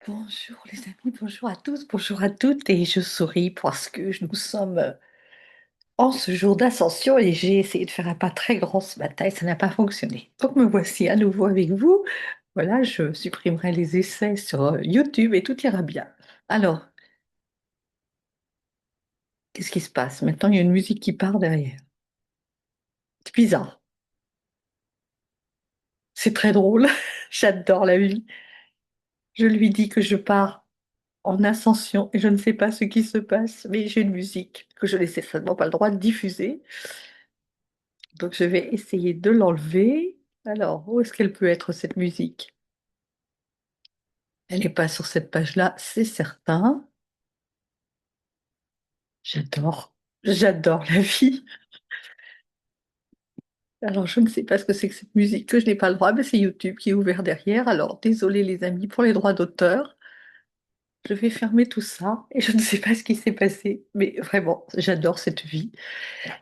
Bonjour les amis, bonjour à tous, bonjour à toutes, et je souris parce que nous sommes en ce jour d'ascension et j'ai essayé de faire un pas très grand ce matin et ça n'a pas fonctionné. Donc me voici à nouveau avec vous. Voilà, je supprimerai les essais sur YouTube et tout ira bien. Alors, qu'est-ce qui se passe? Maintenant, il y a une musique qui part derrière. C'est bizarre. C'est très drôle. J'adore la vie. Je lui dis que je pars en ascension et je ne sais pas ce qui se passe, mais j'ai une musique que je n'ai certainement pas le droit de diffuser. Donc je vais essayer de l'enlever. Alors, où est-ce qu'elle peut être cette musique? Elle n'est pas sur cette page-là, c'est certain. J'adore, j'adore la vie. Alors je ne sais pas ce que c'est que cette musique, que je n'ai pas le droit, mais c'est YouTube qui est ouvert derrière. Alors désolé les amis pour les droits d'auteur. Je vais fermer tout ça et je ne sais pas ce qui s'est passé, mais vraiment, j'adore cette vie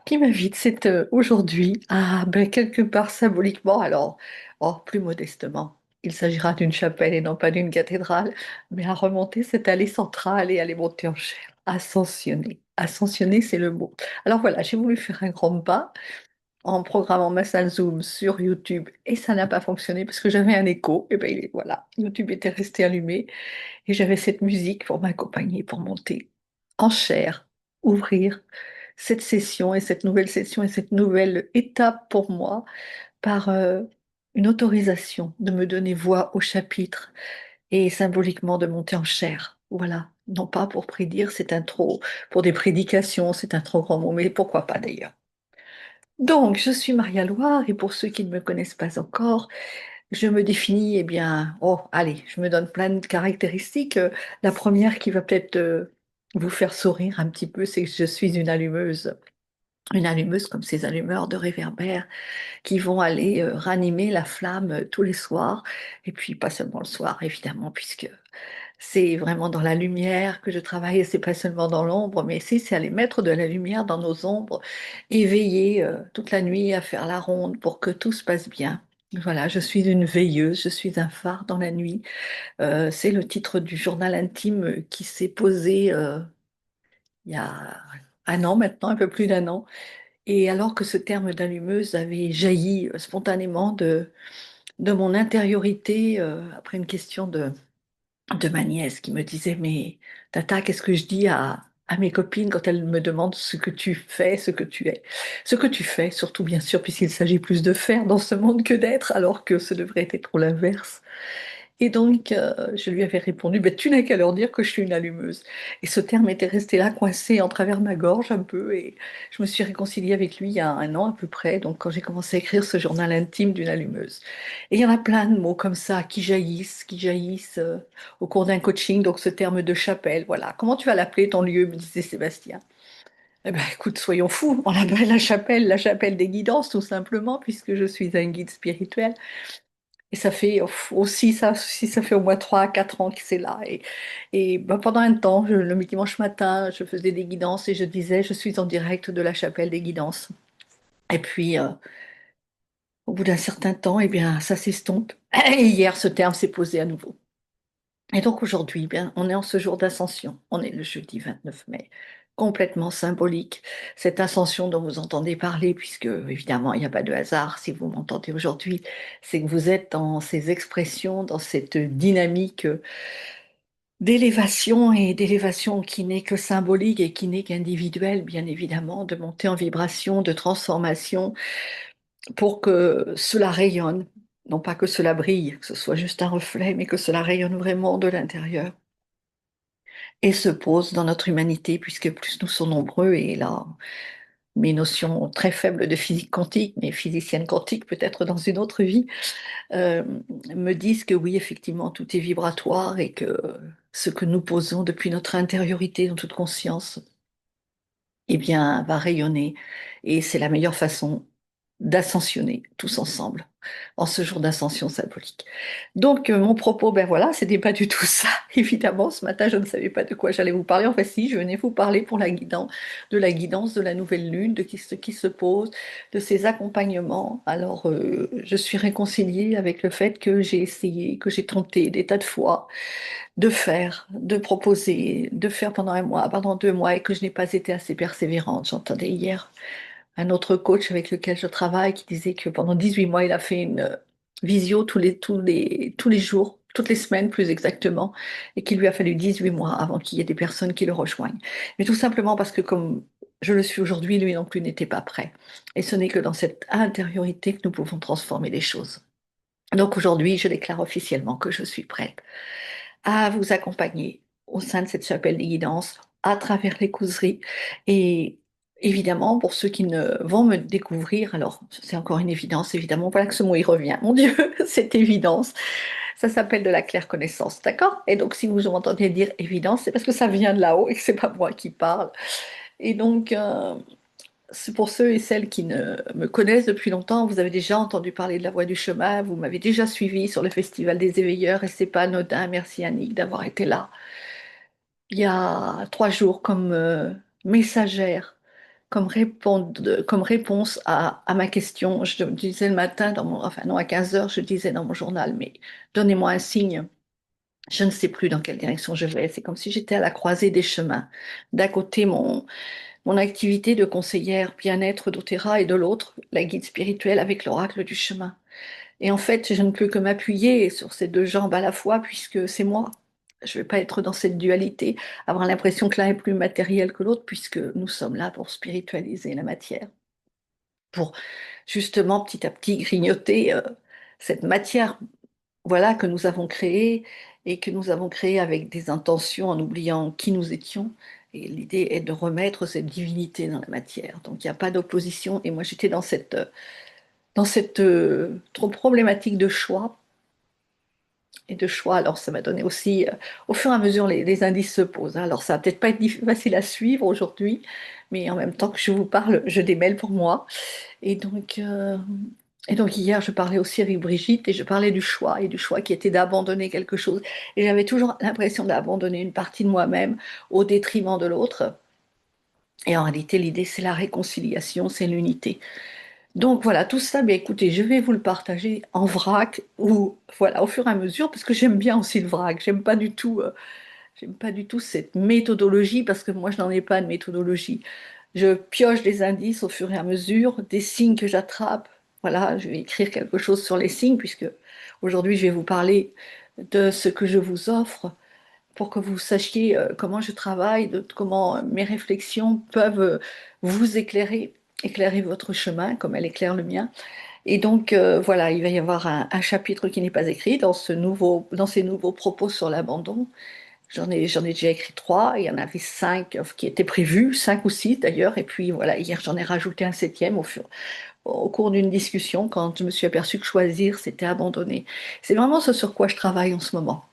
qui m'invite, c'est aujourd'hui à, quelque part symboliquement, alors, oh, plus modestement, il s'agira d'une chapelle et non pas d'une cathédrale, mais à remonter cette allée centrale et à aller monter en chair, ascensionner. Ascensionner, c'est le mot. Alors voilà, j'ai voulu faire un grand pas en programmant ma salle Zoom sur YouTube et ça n'a pas fonctionné parce que j'avais un écho. Et bien voilà, YouTube était resté allumé et j'avais cette musique pour m'accompagner, pour monter en chair, ouvrir cette session et cette nouvelle session et cette nouvelle étape pour moi par une autorisation de me donner voix au chapitre et symboliquement de monter en chair. Voilà, non pas pour prédire, c'est un trop, pour des prédications, c'est un trop grand mot, mais pourquoi pas d'ailleurs. Donc, je suis Maria Loire et pour ceux qui ne me connaissent pas encore, je me définis, eh bien, oh, allez, je me donne plein de caractéristiques. La première qui va peut-être vous faire sourire un petit peu, c'est que je suis une allumeuse. Une allumeuse comme ces allumeurs de réverbères qui vont aller ranimer la flamme tous les soirs. Et puis, pas seulement le soir, évidemment, puisque c'est vraiment dans la lumière que je travaille, et c'est pas seulement dans l'ombre, mais c'est aller mettre de la lumière dans nos ombres et veiller toute la nuit à faire la ronde pour que tout se passe bien. Voilà, je suis une veilleuse, je suis un phare dans la nuit. C'est le titre du journal intime qui s'est posé il y a un an maintenant, un peu plus d'un an. Et alors que ce terme d'allumeuse avait jailli spontanément de mon intériorité, après une question de ma nièce qui me disait, mais Tata, qu'est-ce que je dis à mes copines quand elles me demandent ce que tu fais, ce que tu es, ce que tu fais, surtout bien sûr, puisqu'il s'agit plus de faire dans ce monde que d'être, alors que ce devrait être l'inverse. Et donc, je lui avais répondu, ben, tu n'as qu'à leur dire que je suis une allumeuse. Et ce terme était resté là, coincé en travers de ma gorge un peu, et je me suis réconciliée avec lui il y a un an à peu près, donc quand j'ai commencé à écrire ce journal intime d'une allumeuse. Et il y en a plein de mots comme ça qui jaillissent au cours d'un coaching, donc ce terme de chapelle, voilà. Comment tu vas l'appeler ton lieu, me disait Sébastien. Eh ben, écoute, soyons fous, on l'appelle la chapelle des guidances, tout simplement, puisque je suis un guide spirituel. Et ça fait aussi, ça, si ça fait au moins 3 à 4 ans que c'est là. Et ben, pendant un temps, le dimanche matin, je faisais des guidances et je disais, je suis en direct de la chapelle des guidances. Et puis, au bout d'un certain temps, eh bien, ça s'estompe. Et hier, ce terme s'est posé à nouveau. Et donc aujourd'hui, eh bien, on est en ce jour d'ascension. On est le jeudi 29 mai, complètement symbolique. Cette ascension dont vous entendez parler, puisque évidemment, il n'y a pas de hasard si vous m'entendez aujourd'hui, c'est que vous êtes dans ces expressions, dans cette dynamique d'élévation et d'élévation qui n'est que symbolique et qui n'est qu'individuelle, bien évidemment, de montée en vibration, de transformation, pour que cela rayonne. Non pas que cela brille, que ce soit juste un reflet, mais que cela rayonne vraiment de l'intérieur et se pose dans notre humanité, puisque plus nous sommes nombreux, et là, mes notions très faibles de physique quantique, mais physicienne quantique peut-être dans une autre vie, euh, me disent que oui, effectivement, tout est vibratoire et que ce que nous posons depuis notre intériorité, dans toute conscience, eh bien, va rayonner. Et c'est la meilleure façon. d'ascensionner tous ensemble en ce jour d'ascension symbolique. Donc, mon propos, ben voilà, c'était pas du tout ça. Évidemment, ce matin, je ne savais pas de quoi j'allais vous parler. Enfin, si, je venais vous parler pour la guidance de la nouvelle lune, ce qui se pose, de ses accompagnements. Alors, je suis réconciliée avec le fait que j'ai essayé, que j'ai tenté des tas de fois de faire, de proposer, de faire pendant un mois, pendant 2 mois, et que je n'ai pas été assez persévérante. J'entendais hier un autre coach avec lequel je travaille qui disait que pendant 18 mois, il a fait une visio tous les jours, toutes les semaines plus exactement, et qu'il lui a fallu 18 mois avant qu'il y ait des personnes qui le rejoignent. Mais tout simplement parce que comme je le suis aujourd'hui, lui non plus n'était pas prêt. Et ce n'est que dans cette intériorité que nous pouvons transformer les choses. Donc aujourd'hui, je déclare officiellement que je suis prête à vous accompagner au sein de cette chapelle des guidances à travers les causeries. Et évidemment, pour ceux qui ne vont me découvrir, alors c'est encore une évidence, évidemment, voilà que ce mot y revient. Mon Dieu, cette évidence, ça s'appelle de la claire connaissance, d'accord? Et donc, si vous m'entendez dire évidence, c'est parce que ça vient de là-haut et que c'est pas moi qui parle. Et donc, c'est pour ceux et celles qui ne me connaissent depuis longtemps, vous avez déjà entendu parler de la Voie du Chemin, vous m'avez déjà suivi sur le Festival des Éveilleurs et c'est pas anodin. Merci Annick d'avoir été là il y a 3 jours comme messagère, comme réponse à ma question. Je disais le matin, enfin non, à 15 heures, je disais dans mon journal, mais donnez-moi un signe. Je ne sais plus dans quelle direction je vais. C'est comme si j'étais à la croisée des chemins. D'un côté, mon activité de conseillère bien-être d'Otera et de l'autre, la guide spirituelle avec l'oracle du chemin. Et en fait, je ne peux que m'appuyer sur ces deux jambes à la fois puisque c'est moi. Je ne vais pas être dans cette dualité, avoir l'impression que l'un est plus matériel que l'autre puisque nous sommes là pour spiritualiser la matière, pour justement petit à petit grignoter cette matière, voilà, que nous avons créée et que nous avons créée avec des intentions en oubliant qui nous étions. Et l'idée est de remettre cette divinité dans la matière. Donc il n'y a pas d'opposition. Et moi j'étais dans cette trop problématique de choix et de choix. Alors, ça m'a donné aussi, au fur et à mesure, les indices se posent, hein. Alors, ça va peut-être pas être facile à suivre aujourd'hui, mais en même temps que je vous parle, je démêle pour moi. Et donc, euh, et donc hier, je parlais aussi avec Brigitte et je parlais du choix et du choix qui était d'abandonner quelque chose. Et j'avais toujours l'impression d'abandonner une partie de moi-même au détriment de l'autre. Et en réalité, l'idée, c'est la réconciliation, c'est l'unité. Donc voilà, tout ça, mais écoutez, je vais vous le partager en vrac ou voilà, au fur et à mesure, parce que j'aime bien aussi le vrac. J'aime pas du tout cette méthodologie parce que moi, je n'en ai pas de méthodologie. Je pioche des indices au fur et à mesure, des signes que j'attrape. Voilà, je vais écrire quelque chose sur les signes puisque aujourd'hui, je vais vous parler de ce que je vous offre pour que vous sachiez comment je travaille, comment mes réflexions peuvent vous éclairer, éclairer votre chemin comme elle éclaire le mien. Et donc voilà, il va y avoir un chapitre qui n'est pas écrit dans ces nouveaux propos sur l'abandon. J'en ai déjà écrit 3, il y en avait 5 qui étaient prévus, 5 ou 6 d'ailleurs, et puis voilà, hier j'en ai rajouté un septième au cours d'une discussion quand je me suis aperçue que choisir, c'était abandonner. C'est vraiment ce sur quoi je travaille en ce moment.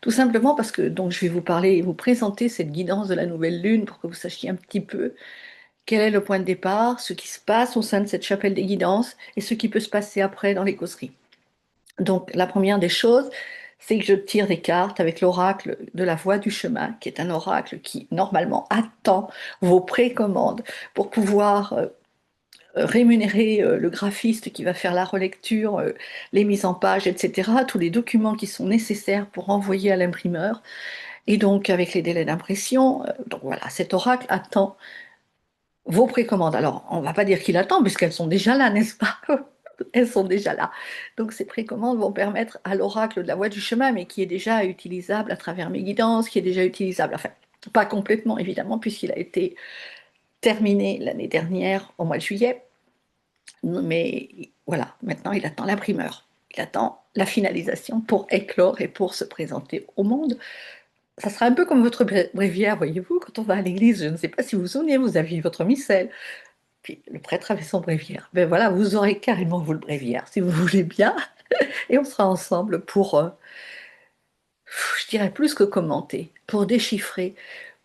Tout simplement parce que donc je vais vous parler et vous présenter cette guidance de la nouvelle lune pour que vous sachiez un petit peu quel est le point de départ, ce qui se passe au sein de cette chapelle des guidances et ce qui peut se passer après dans les causeries. Donc la première des choses, c'est que je tire des cartes avec l'oracle de la voie du chemin, qui est un oracle qui normalement attend vos précommandes pour pouvoir rémunérer le graphiste qui va faire la relecture, les mises en page, etc., tous les documents qui sont nécessaires pour envoyer à l'imprimeur. Et donc, avec les délais d'impression, donc voilà, cet oracle attend vos précommandes. Alors, on ne va pas dire qu'il attend, puisqu'elles sont déjà là, n'est-ce pas? Elles sont déjà là. Donc, ces précommandes vont permettre à l'oracle de la voie du chemin, mais qui est déjà utilisable à travers mes guidances, qui est déjà utilisable, enfin, pas complètement évidemment, puisqu'il a été terminé l'année dernière au mois de juillet. Mais voilà, maintenant il attend l'imprimeur. Il attend la finalisation pour éclore et pour se présenter au monde. Ça sera un peu comme votre bréviaire, voyez-vous, quand on va à l'église, je ne sais pas si vous vous souvenez, vous aviez votre missel, puis le prêtre avait son bréviaire. Ben voilà, vous aurez carrément vous le bréviaire, si vous voulez bien, et on sera ensemble pour, je dirais plus que commenter, pour déchiffrer,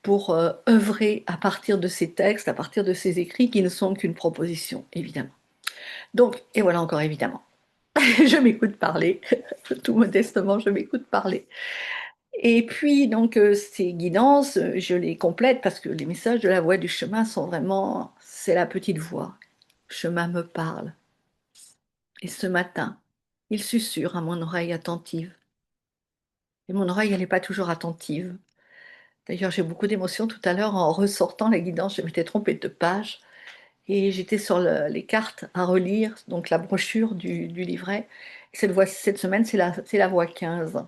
pour œuvrer à partir de ces textes, à partir de ces écrits qui ne sont qu'une proposition, évidemment. Donc, et voilà encore évidemment. Je m'écoute parler, tout modestement, je m'écoute parler. Et puis, donc, ces guidances, je les complète parce que les messages de la voix du chemin sont vraiment, c'est la petite voix. Le chemin me parle. Et ce matin, il susurre à mon oreille attentive. Et mon oreille, elle n'est pas toujours attentive. D'ailleurs, j'ai beaucoup d'émotions tout à l'heure en ressortant la guidance. Je m'étais trompée de page et j'étais sur les cartes à relire, donc la brochure du livret. Cette semaine, c'est la voie 15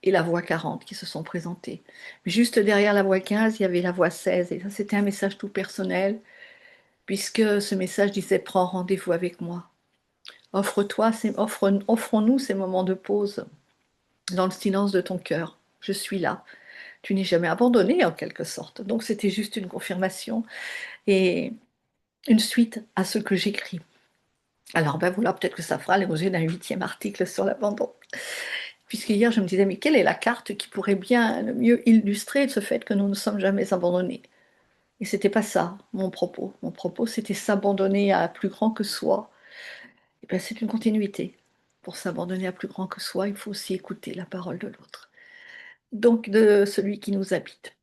et la voie 40 qui se sont présentées. Juste derrière la voie 15, il y avait la voie 16 et ça, c'était un message tout personnel puisque ce message disait prends rendez-vous avec moi. Offrons-nous ces moments de pause dans le silence de ton cœur. Je suis là. Tu n'es jamais abandonné en quelque sorte. Donc c'était juste une confirmation et une suite à ce que j'écris. Alors ben voilà, peut-être que ça fera l'objet d'un 8e article sur l'abandon. Puisque hier je me disais, mais quelle est la carte qui pourrait bien le mieux illustrer ce fait que nous ne sommes jamais abandonnés? Et c'était pas ça mon propos. Mon propos, c'était s'abandonner à plus grand que soi. Et ben, c'est une continuité. Pour s'abandonner à plus grand que soi, il faut aussi écouter la parole de l'autre. Donc de celui qui nous habite.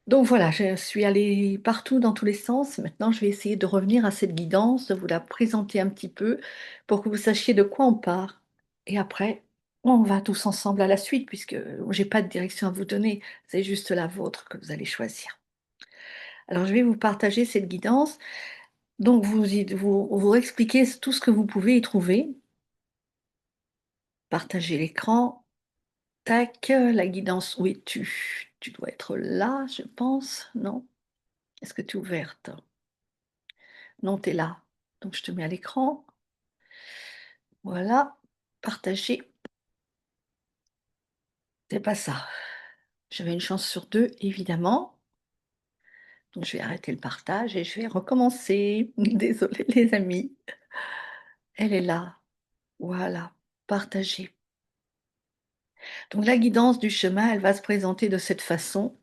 Donc voilà, je suis allée partout dans tous les sens. Maintenant, je vais essayer de revenir à cette guidance, de vous la présenter un petit peu pour que vous sachiez de quoi on part. Et après, on va tous ensemble à la suite, puisque j'ai pas de direction à vous donner, c'est juste la vôtre que vous allez choisir. Alors, je vais vous partager cette guidance. Donc, vous expliquez tout ce que vous pouvez y trouver. Partagez l'écran. Tac, la guidance, où es-tu? Tu dois être là, je pense, non? Est-ce que tu es ouverte? Non, tu es là. Donc je te mets à l'écran. Voilà, partager. C'est pas ça. J'avais une chance sur 2, évidemment. Donc je vais arrêter le partage et je vais recommencer. Désolée les amis. Elle est là. Voilà, partager. Donc la guidance du chemin, elle va se présenter de cette façon.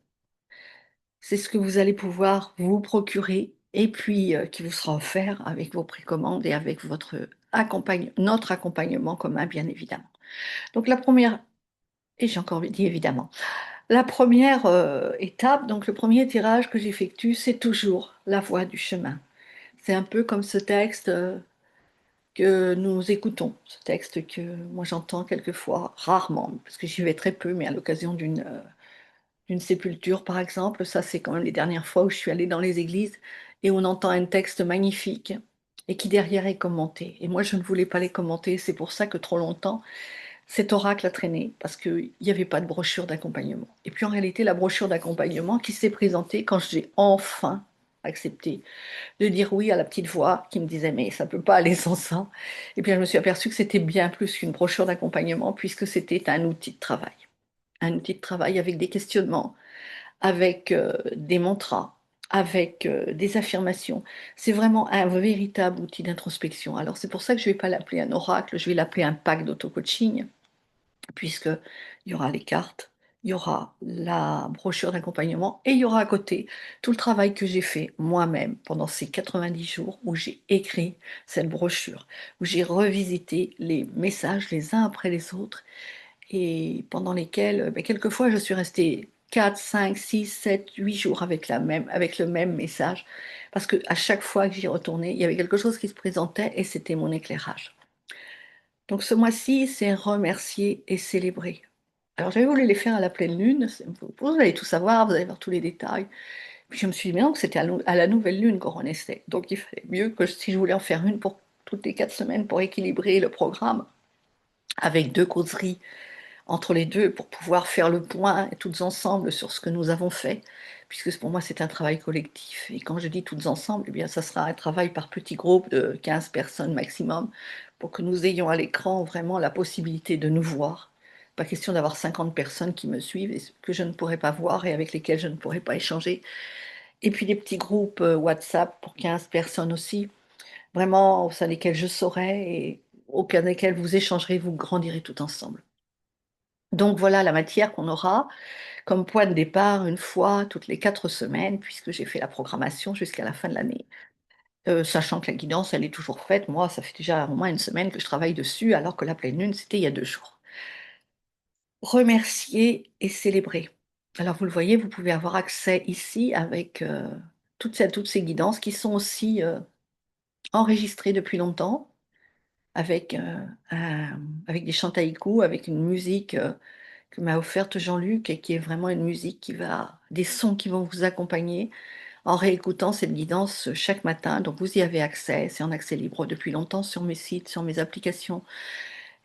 C'est ce que vous allez pouvoir vous procurer et puis qui vous sera offert avec vos précommandes et avec notre accompagnement commun, bien évidemment. Donc la première, et j'ai encore dit évidemment, la première étape, donc le premier tirage que j'effectue, c'est toujours la voie du chemin. C'est un peu comme ce texte que nous écoutons, ce texte que moi j'entends quelquefois, rarement, parce que j'y vais très peu, mais à l'occasion d'une sépulture, par exemple. Ça, c'est quand même les dernières fois où je suis allée dans les églises et on entend un texte magnifique et qui derrière est commenté. Et moi, je ne voulais pas les commenter. C'est pour ça que trop longtemps, cet oracle a traîné parce qu'il n'y avait pas de brochure d'accompagnement. Et puis en réalité, la brochure d'accompagnement qui s'est présentée quand j'ai enfin accepté de dire oui à la petite voix qui me disait mais ça ne peut pas aller sans ça. Et puis je me suis aperçue que c'était bien plus qu'une brochure d'accompagnement puisque c'était un outil de travail. Un outil de travail avec des questionnements, avec des mantras, avec des affirmations. C'est vraiment un véritable outil d'introspection. Alors c'est pour ça que je ne vais pas l'appeler un oracle, je vais l'appeler un pack d'auto-coaching, puisque il y aura les cartes, il y aura la brochure d'accompagnement et il y aura à côté tout le travail que j'ai fait moi-même pendant ces 90 jours où j'ai écrit cette brochure, où j'ai revisité les messages les uns après les autres et pendant lesquels, quelquefois, je suis restée 4, 5, 6, 7, 8 jours avec le même message, parce qu'à chaque fois que j'y retournais, il y avait quelque chose qui se présentait et c'était mon éclairage. Donc ce mois-ci, c'est remercier et célébrer. Alors j'avais voulu les faire à la pleine lune, vous allez tout savoir, vous allez voir tous les détails. Puis je me suis dit, mais non, que c'était à la nouvelle lune qu'on renaissait. Donc il fallait mieux que si je voulais en faire une pour toutes les 4 semaines pour équilibrer le programme, avec 2 causeries entre les deux pour pouvoir faire le point toutes ensemble sur ce que nous avons fait, puisque pour moi c'est un travail collectif. Et quand je dis toutes ensemble, eh bien ça sera un travail par petits groupes de 15 personnes maximum, pour que nous ayons à l'écran vraiment la possibilité de nous voir. Pas question d'avoir 50 personnes qui me suivent et que je ne pourrais pas voir et avec lesquelles je ne pourrais pas échanger. Et puis des petits groupes WhatsApp pour 15 personnes aussi, vraiment au sein desquels je saurai et au sein desquels vous échangerez, vous grandirez tout ensemble. Donc voilà la matière qu'on aura comme point de départ une fois toutes les 4 semaines, puisque j'ai fait la programmation jusqu'à la fin de l'année. sachant que la guidance, elle est toujours faite. Moi, ça fait déjà au moins une semaine que je travaille dessus, alors que la pleine lune, c'était il y a 2 jours. Remercier et célébrer. Alors vous le voyez, vous pouvez avoir accès ici avec toutes ces guidances qui sont aussi enregistrées depuis longtemps, avec, avec des chants taïkus, avec une musique que m'a offerte Jean-Luc et qui est vraiment une musique des sons qui vont vous accompagner en réécoutant cette guidance chaque matin. Donc vous y avez accès, c'est en accès libre depuis longtemps sur mes sites, sur mes applications.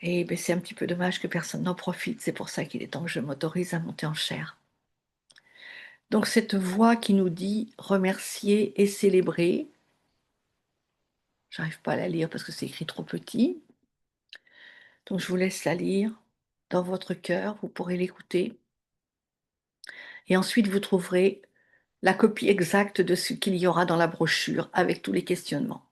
Et beh, c'est un petit peu dommage que personne n'en profite. C'est pour ça qu'il est temps que je m'autorise à monter en chair. Donc cette voix qui nous dit remercier et célébrer, j'arrive pas à la lire parce que c'est écrit trop petit, donc je vous laisse la lire dans votre cœur, vous pourrez l'écouter et ensuite vous trouverez la copie exacte de ce qu'il y aura dans la brochure avec tous les questionnements.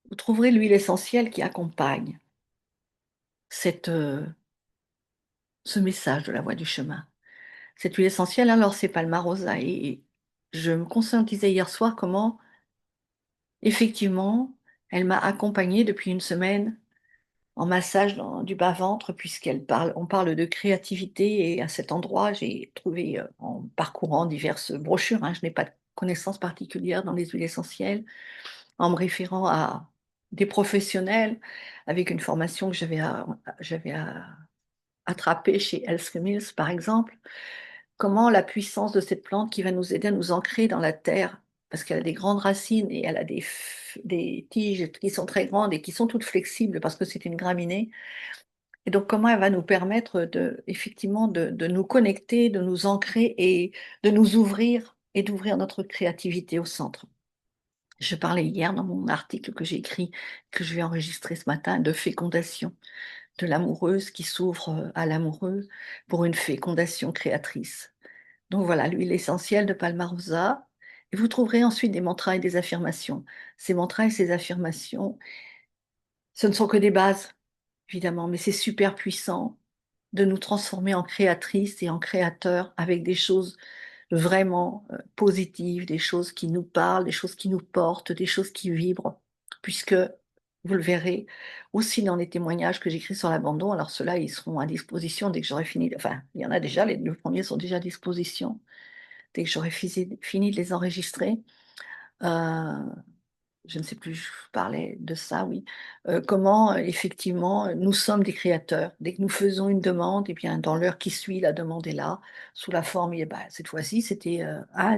Vous trouverez l'huile essentielle qui accompagne cette, ce message de la voie du chemin. Cette huile essentielle, alors c'est Palmarosa et je me conscientisais hier soir comment, effectivement, elle m'a accompagnée depuis une semaine en massage du bas-ventre on parle de créativité et à cet endroit, j'ai trouvé, en parcourant diverses brochures, hein, je n'ai pas de connaissances particulières dans les huiles essentielles, en me référant à des professionnels avec une formation que j'avais attrapée chez Else Mills, par exemple. Comment la puissance de cette plante qui va nous aider à nous ancrer dans la terre, parce qu'elle a des grandes racines et elle a des tiges qui sont très grandes et qui sont toutes flexibles parce que c'est une graminée. Et donc comment elle va nous permettre effectivement de nous connecter, de nous ancrer et de nous ouvrir et d'ouvrir notre créativité au centre. Je parlais hier dans mon article que j'ai écrit, que je vais enregistrer ce matin, de fécondation, de l'amoureuse qui s'ouvre à l'amoureux pour une fécondation créatrice. Donc voilà, l'huile essentielle de Palmarosa. Et vous trouverez ensuite des mantras et des affirmations. Ces mantras et ces affirmations, ce ne sont que des bases, évidemment, mais c'est super puissant de nous transformer en créatrices et en créateurs avec des choses vraiment positives, des choses qui nous parlent, des choses qui nous portent, des choses qui vibrent, puisque vous le verrez aussi dans les témoignages que j'écris sur l'abandon. Alors ceux-là, ils seront à disposition dès que j'aurai fini. Enfin, il y en a déjà, les 2 premiers sont déjà à disposition dès que j'aurai fini de les enregistrer. Euh, je ne sais plus, je parlais de ça, oui. Comment, effectivement, nous sommes des créateurs. Dès que nous faisons une demande, et bien, dans l'heure qui suit, la demande est là, sous la forme, et ben, cette fois-ci, c'était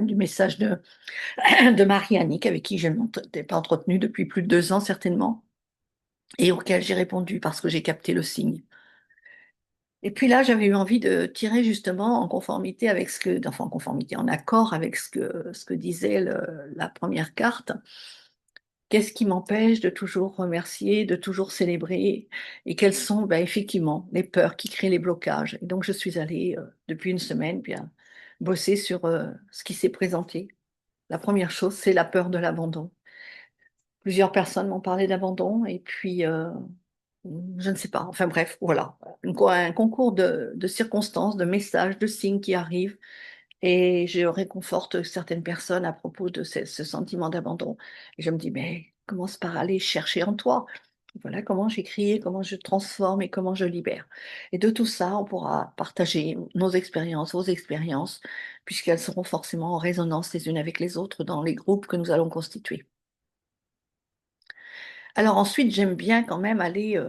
du message de Marie-Annick, avec qui je ne m'étais pas entretenue depuis plus de 2 ans, certainement, et auquel j'ai répondu parce que j'ai capté le signe. Et puis là, j'avais eu envie de tirer justement en conformité avec enfin en conformité, en accord avec ce que disait la première carte. Qu'est-ce qui m'empêche de toujours remercier, de toujours célébrer? Et quelles sont, ben, effectivement, les peurs qui créent les blocages? Et donc, je suis allée, depuis une semaine, bien, bosser sur ce qui s'est présenté. La première chose, c'est la peur de l'abandon. Plusieurs personnes m'ont parlé d'abandon, et puis, je ne sais pas. Enfin bref, voilà. Un concours de circonstances, de messages, de signes qui arrivent et je réconforte certaines personnes à propos de ce sentiment d'abandon. Et je me dis, mais commence par aller chercher en toi. Voilà comment j'écris, comment je transforme et comment je libère. Et de tout ça, on pourra partager nos expériences, vos expériences, puisqu'elles seront forcément en résonance les unes avec les autres dans les groupes que nous allons constituer. Alors ensuite, j'aime bien quand même aller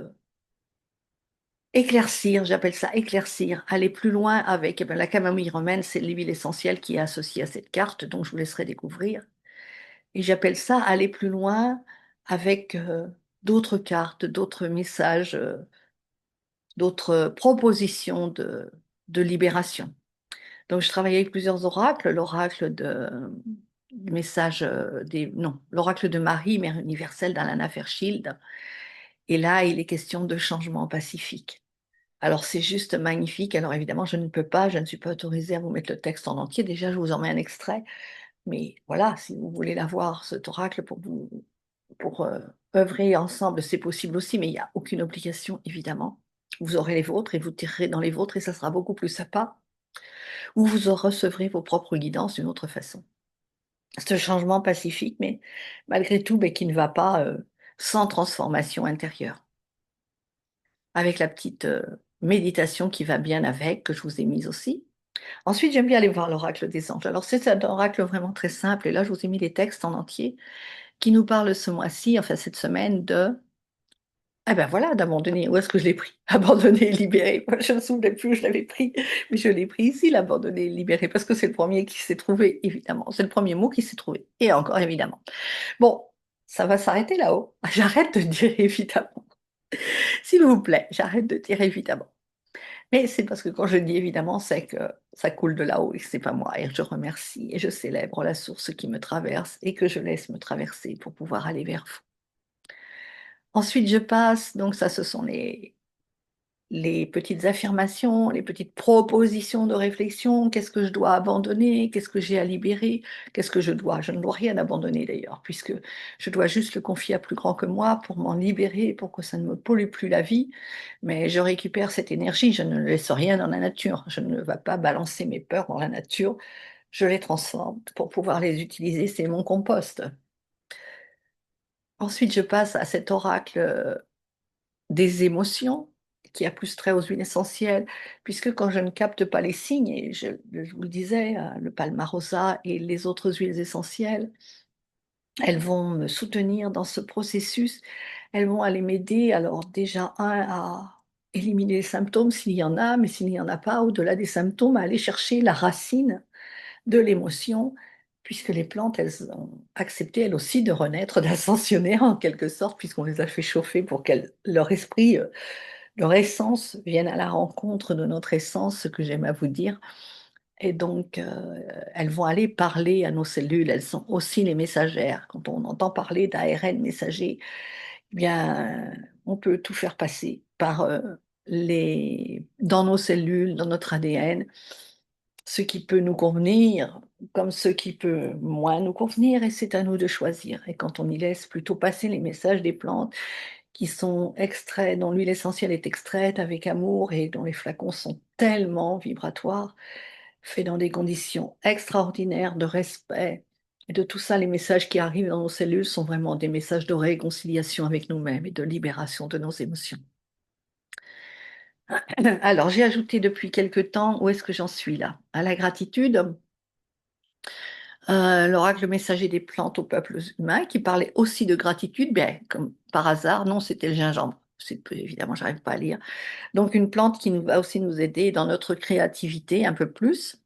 éclaircir, j'appelle ça éclaircir, aller plus loin avec la camomille romaine, c'est l'huile essentielle qui est associée à cette carte, donc je vous laisserai découvrir. Et j'appelle ça aller plus loin avec d'autres cartes, d'autres messages, d'autres propositions de libération. Donc je travaillais avec plusieurs oracles, du message non, l'oracle de Marie, Mère universelle d'Alana Fairchild. Et là, il est question de changement pacifique. Alors c'est juste magnifique. Alors évidemment, je ne suis pas autorisée à vous mettre le texte en entier. Déjà, je vous en mets un extrait. Mais voilà, si vous voulez l'avoir, cet oracle, pour œuvrer ensemble, c'est possible aussi, mais il n'y a aucune obligation, évidemment. Vous aurez les vôtres et vous tirerez dans les vôtres et ça sera beaucoup plus sympa. Ou vous recevrez vos propres guidances d'une autre façon. ce changement pacifique, mais malgré tout, ben, qui ne va pas sans transformation intérieure, avec la petite méditation qui va bien avec, que je vous ai mise aussi. Ensuite, j'aime bien aller voir l'oracle des anges. Alors, c'est un oracle vraiment très simple, et là, je vous ai mis les textes en entier, qui nous parlent ce mois-ci, enfin cette semaine, de ah ben voilà, d'abandonner. Où est-ce que je l'ai pris? Abandonner et libérer. Moi, je ne me souvenais plus où je l'avais pris, mais je l'ai pris ici, l'abandonner et libérer, parce que c'est le premier qui s'est trouvé, évidemment. C'est le premier mot qui s'est trouvé. Et encore, évidemment. Bon, ça va s'arrêter là-haut. J'arrête de dire évidemment. S'il vous plaît, j'arrête de dire évidemment. Mais c'est parce que quand je dis évidemment, c'est que ça coule de là-haut et que c'est pas moi. Et je remercie et je célèbre la source qui me traverse et que je laisse me traverser pour pouvoir aller vers vous. Ensuite, je passe, donc ça, ce sont les petites affirmations, les petites propositions de réflexion. Qu'est-ce que je dois abandonner? Qu'est-ce que j'ai à libérer? Qu'est-ce que je dois? Je ne dois rien abandonner d'ailleurs, puisque je dois juste le confier à plus grand que moi pour m'en libérer, pour que ça ne me pollue plus la vie. Mais je récupère cette énergie, je ne laisse rien dans la nature. Je ne vais pas balancer mes peurs dans la nature. Je les transforme pour pouvoir les utiliser. C'est mon compost. Ensuite, je passe à cet oracle des émotions, qui a plus trait aux huiles essentielles, puisque quand je ne capte pas les signes, et je vous le disais, le palmarosa et les autres huiles essentielles, elles vont me soutenir dans ce processus, elles vont aller m'aider, alors déjà, à éliminer les symptômes s'il y en a, mais s'il n'y en a pas, au-delà des symptômes, à aller chercher la racine de l'émotion, puisque les plantes, elles ont accepté, elles aussi, de renaître, d'ascensionner en quelque sorte, puisqu'on les a fait chauffer pour qu'elles, leur esprit, leur essence vienne à la rencontre de notre essence, ce que j'aime à vous dire. Et donc, elles vont aller parler à nos cellules, elles sont aussi les messagères. Quand on entend parler d'ARN messager, eh bien, on peut tout faire passer par dans nos cellules, dans notre ADN, ce qui peut nous convenir, comme ce qui peut moins nous convenir, et c'est à nous de choisir. Et quand on y laisse plutôt passer les messages des plantes, qui sont extraits, dont l'huile essentielle est extraite avec amour et dont les flacons sont tellement vibratoires, faits dans des conditions extraordinaires de respect. Et de tout ça, les messages qui arrivent dans nos cellules sont vraiment des messages de réconciliation avec nous-mêmes et de libération de nos émotions. Alors, j'ai ajouté depuis quelque temps, où est-ce que j'en suis là? À la gratitude, l'oracle messager des plantes au peuple humain, qui parlait aussi de gratitude, bien, comme par hasard, non, c'était le gingembre. Évidemment, j'arrive pas à lire. Donc une plante qui va aussi nous aider dans notre créativité un peu plus.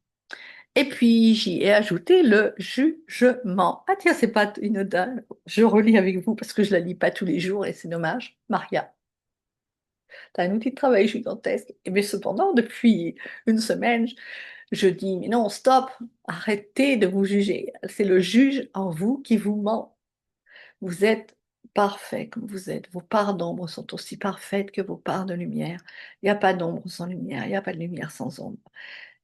Et puis j'y ai ajouté le jugement. Ah tiens, c'est pas une dalle. Je relis avec vous parce que je la lis pas tous les jours et c'est dommage. Maria, tu as un outil de travail gigantesque. Et mais cependant, depuis une semaine, je dis, mais non, stop, arrêtez de vous juger. C'est le juge en vous qui vous ment. Vous êtes parfait comme vous êtes. Vos parts d'ombre sont aussi parfaites que vos parts de lumière. Il n'y a pas d'ombre sans lumière, il n'y a pas de lumière sans ombre.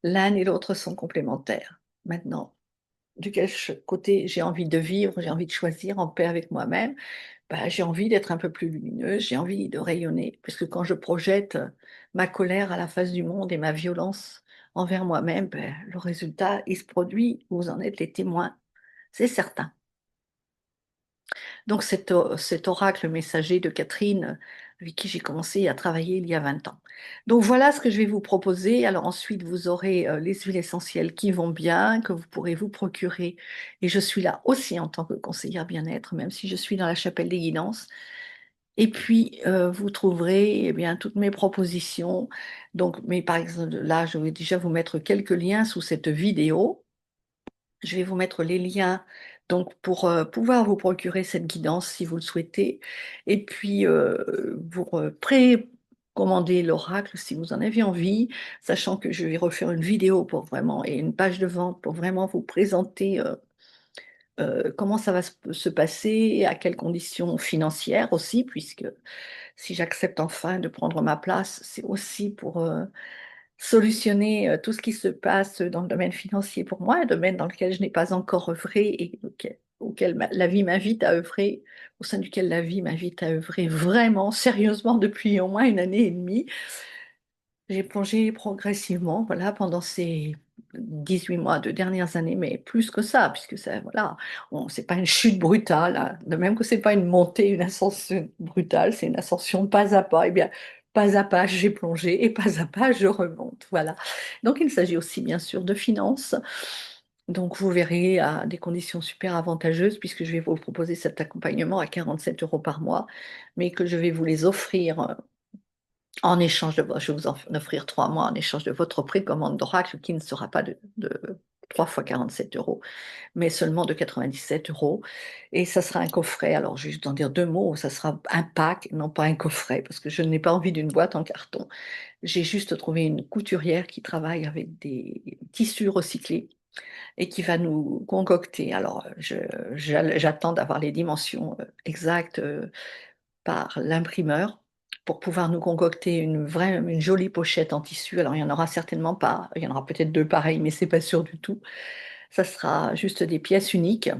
L'un et l'autre sont complémentaires. Maintenant, du quel côté j'ai envie de vivre, j'ai envie de choisir en paix avec moi-même, bah, j'ai envie d'être un peu plus lumineuse, j'ai envie de rayonner. Parce que quand je projette ma colère à la face du monde et ma violence envers moi-même, ben, le résultat, il se produit, vous en êtes les témoins, c'est certain. Donc cet oracle messager de Catherine, avec qui j'ai commencé à travailler il y a 20 ans. Donc voilà ce que je vais vous proposer. Alors ensuite, vous aurez les huiles essentielles qui vont bien, que vous pourrez vous procurer. Et je suis là aussi en tant que conseillère bien-être, même si je suis dans la chapelle des guidances. Et puis, vous trouverez eh bien, toutes mes propositions. Donc, mais par exemple, là, je vais déjà vous mettre quelques liens sous cette vidéo. Je vais vous mettre les liens donc pour pouvoir vous procurer cette guidance si vous le souhaitez. Et puis, vous précommander l'oracle si vous en avez envie, sachant que je vais refaire une vidéo pour vraiment, et une page de vente pour vraiment vous présenter comment ça va se passer, et à quelles conditions financières aussi, puisque si j'accepte enfin de prendre ma place, c'est aussi pour solutionner tout ce qui se passe dans le domaine financier pour moi, un domaine dans lequel je n'ai pas encore œuvré et auquel la vie m'invite à œuvrer, au sein duquel la vie m'invite à œuvrer vraiment, sérieusement, depuis au moins une année et demie. J'ai plongé progressivement, voilà, pendant ces 18 mois, 2 dernières années, mais plus que ça, puisque ça, voilà, c'est pas une chute brutale, hein. De même que c'est pas une montée, une ascension brutale, c'est une ascension pas à pas. Eh bien, pas à pas, j'ai plongé et pas à pas, je remonte. Voilà. Donc, il s'agit aussi, bien sûr, de finances. Donc, vous verrez à des conditions super avantageuses, puisque je vais vous proposer cet accompagnement à 47 euros par mois, mais que je vais vous les offrir en échange de, je vais vous en offrir 3 mois en échange de votre précommande d'Oracle, qui ne sera pas de 3 fois 47 euros, mais seulement de 97 euros. Et ça sera un coffret. Alors, je vais juste en dire 2 mots. Ça sera un pack, non pas un coffret, parce que je n'ai pas envie d'une boîte en carton. J'ai juste trouvé une couturière qui travaille avec des tissus recyclés et qui va nous concocter. Alors, j'attends d'avoir les dimensions exactes par l'imprimeur pour pouvoir nous concocter une jolie pochette en tissu. Alors, il n'y en aura certainement pas, il y en aura peut-être deux pareils, mais c'est pas sûr du tout. Ça sera juste des pièces uniques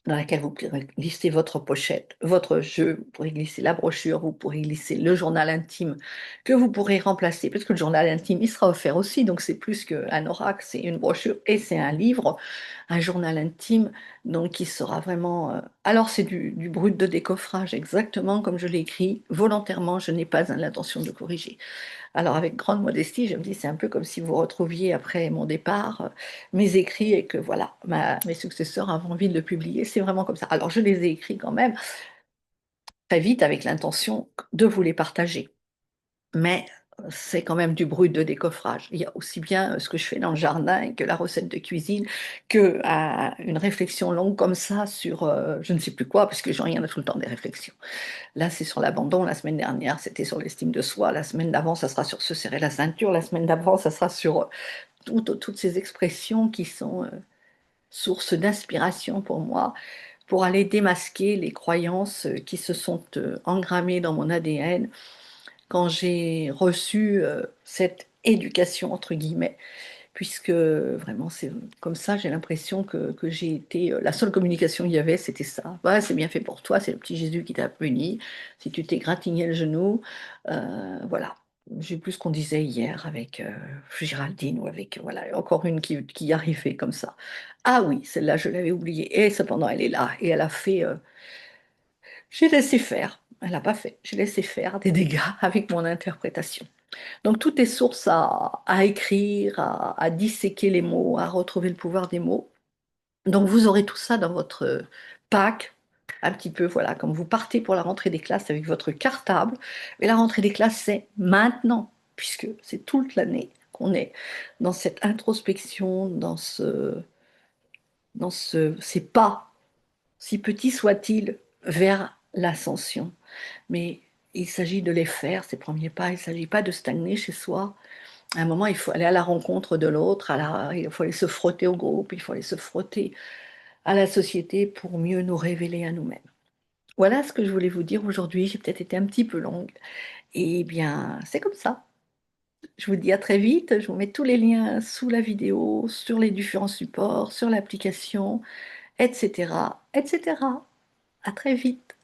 dans laquelle vous pourrez glisser votre pochette, votre jeu, vous pourrez glisser la brochure, vous pourrez glisser le journal intime que vous pourrez remplacer, parce que le journal intime, il sera offert aussi, donc c'est plus qu'un oracle, c'est une brochure et c'est un livre, un journal intime, donc qui sera vraiment... Alors c'est du brut de décoffrage, exactement comme je l'ai écrit, volontairement, je n'ai pas l'intention de corriger. Alors, avec grande modestie, je me dis, c'est un peu comme si vous retrouviez après mon départ mes écrits et que voilà, mes successeurs avaient envie de le publier. C'est vraiment comme ça. Alors, je les ai écrits quand même très vite avec l'intention de vous les partager. Mais c'est quand même du brut de décoffrage. Il y a aussi bien ce que je fais dans le jardin que la recette de cuisine, que une réflexion longue comme ça sur je ne sais plus quoi, parce que j'en ai tout le temps des réflexions. Là, c'est sur l'abandon. La semaine dernière, c'était sur l'estime de soi. La semaine d'avant, ça sera sur se serrer la ceinture. La semaine d'avant, ça sera sur toutes ces expressions qui sont source d'inspiration pour moi, pour aller démasquer les croyances qui se sont engrammées dans mon ADN quand j'ai reçu cette éducation, entre guillemets, puisque vraiment, c'est comme ça, j'ai l'impression que j'ai été... la seule communication qu'il y avait, c'était ça. Ouais, c'est bien fait pour toi, c'est le petit Jésus qui t'a puni. Si tu t'es gratigné le genou, voilà. J'ai plus ce qu'on disait hier avec Géraldine ou avec, voilà, encore une qui y arrivait comme ça. Ah oui, celle-là, je l'avais oubliée. Et cependant, elle est là. Et elle a fait... j'ai laissé faire. Elle n'a pas fait. J'ai laissé faire des dégâts avec mon interprétation. Donc tout est source à écrire, à disséquer les mots, à retrouver le pouvoir des mots. Donc vous aurez tout ça dans votre pack, un petit peu, voilà, comme vous partez pour la rentrée des classes avec votre cartable. Et la rentrée des classes, c'est maintenant, puisque c'est toute l'année qu'on est dans cette introspection, ces pas, si petits soient-ils, vers l'ascension. Mais il s'agit de les faire, ces premiers pas. Il ne s'agit pas de stagner chez soi. À un moment, il faut aller à la rencontre de l'autre, il faut aller se frotter au groupe, il faut aller se frotter à la société pour mieux nous révéler à nous-mêmes. Voilà ce que je voulais vous dire aujourd'hui. J'ai peut-être été un petit peu longue. Et bien, c'est comme ça. Je vous dis à très vite. Je vous mets tous les liens sous la vidéo, sur les différents supports, sur l'application, etc., etc. À très vite.